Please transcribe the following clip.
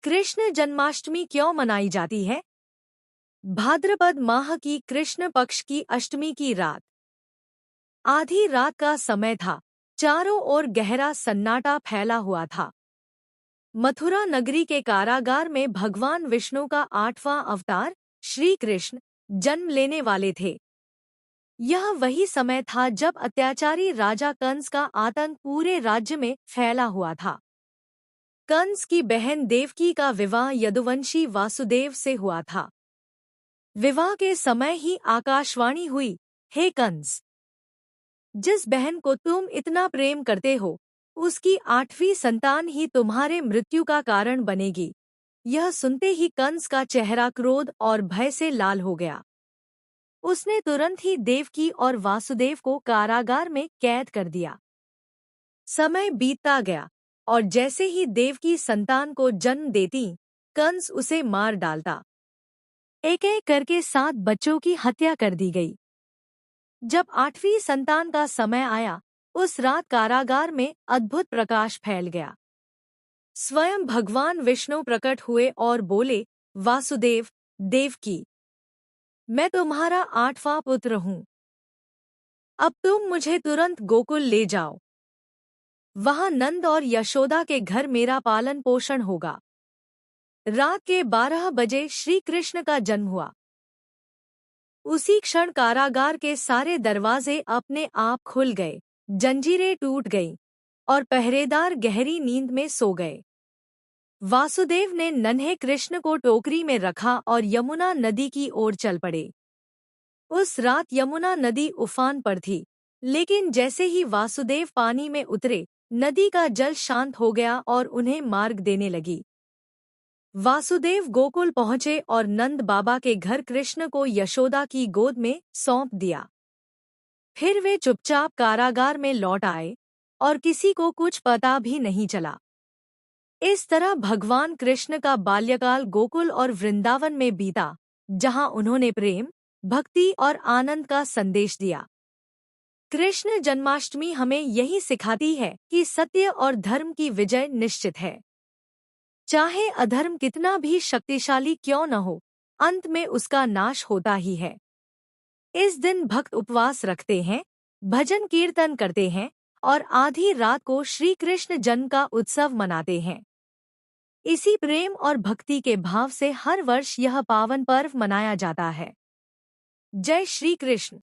कृष्ण जन्माष्टमी क्यों मनाई जाती है? भाद्रपद माह की कृष्ण पक्ष की अष्टमी की रात। आधी रात का समय था। चारों ओर गहरा सन्नाटा फैला हुआ था। मथुरा नगरी के कारागार में भगवान विष्णु का 8वां अवतार श्री कृष्ण जन्म लेने वाले थे। यह वही समय था जब अत्याचारी राजा कंस का आतंक पूरे राज्य में फैला हुआ था। कंस की बहन देवकी का विवाह यदुवंशी वासुदेव से हुआ था। विवाह के समय ही आकाशवाणी हुई, हे कंस, जिस बहन को तुम इतना प्रेम करते हो, उसकी 8वीं संतान ही तुम्हारे मृत्यु का कारण बनेगी। यह सुनते ही कंस का चेहरा क्रोध और भय से लाल हो गया। उसने तुरंत ही देवकी और वासुदेव को कारागार में कैद कर दिया। समय बीतता गया और जैसे ही देवकी संतान को जन्म देती, कंस उसे मार डालता। एक एक करके 7 बच्चों की हत्या कर दी गई। जब 8वीं संतान का समय आया, उस रात कारागार में अद्भुत प्रकाश फैल गया। स्वयं भगवान विष्णु प्रकट हुए और बोले, वासुदेव, देवकी, मैं तुम्हारा 8वां पुत्र हूँ। अब तुम मुझे तुरंत गोकुल ले जाओ। वहां नंद और यशोदा के घर मेरा पालन पोषण होगा। रात के 12 बजे श्री कृष्ण का जन्म हुआ। उसी क्षण कारागार के सारे दरवाजे अपने आप खुल गए, जंजीरें टूट गईं और पहरेदार गहरी नींद में सो गए। वासुदेव ने नन्हे कृष्ण को टोकरी में रखा और यमुना नदी की ओर चल पड़े। उस रात यमुना नदी उफान पर थी, लेकिन जैसे ही वासुदेव पानी में उतरे, नदी का जल शांत हो गया और उन्हें मार्ग देने लगी। वासुदेव गोकुल पहुंचे और नंद बाबा के घर कृष्ण को यशोदा की गोद में सौंप दिया। फिर वे चुपचाप कारागार में लौट आए और किसी को कुछ पता भी नहीं चला। इस तरह भगवान कृष्ण का बाल्यकाल गोकुल और वृंदावन में बीता, जहां उन्होंने प्रेम, भक्ति और आनंद का संदेश दिया। कृष्ण जन्माष्टमी हमें यही सिखाती है कि सत्य और धर्म की विजय निश्चित है। चाहे अधर्म कितना भी शक्तिशाली क्यों न हो, अंत में उसका नाश होता ही है। इस दिन भक्त उपवास रखते हैं, भजन कीर्तन करते हैं और आधी रात को श्री कृष्ण जन्म का उत्सव मनाते हैं। इसी प्रेम और भक्ति के भाव से हर वर्ष यह पावन पर्व मनाया जाता है। जय श्री कृष्ण।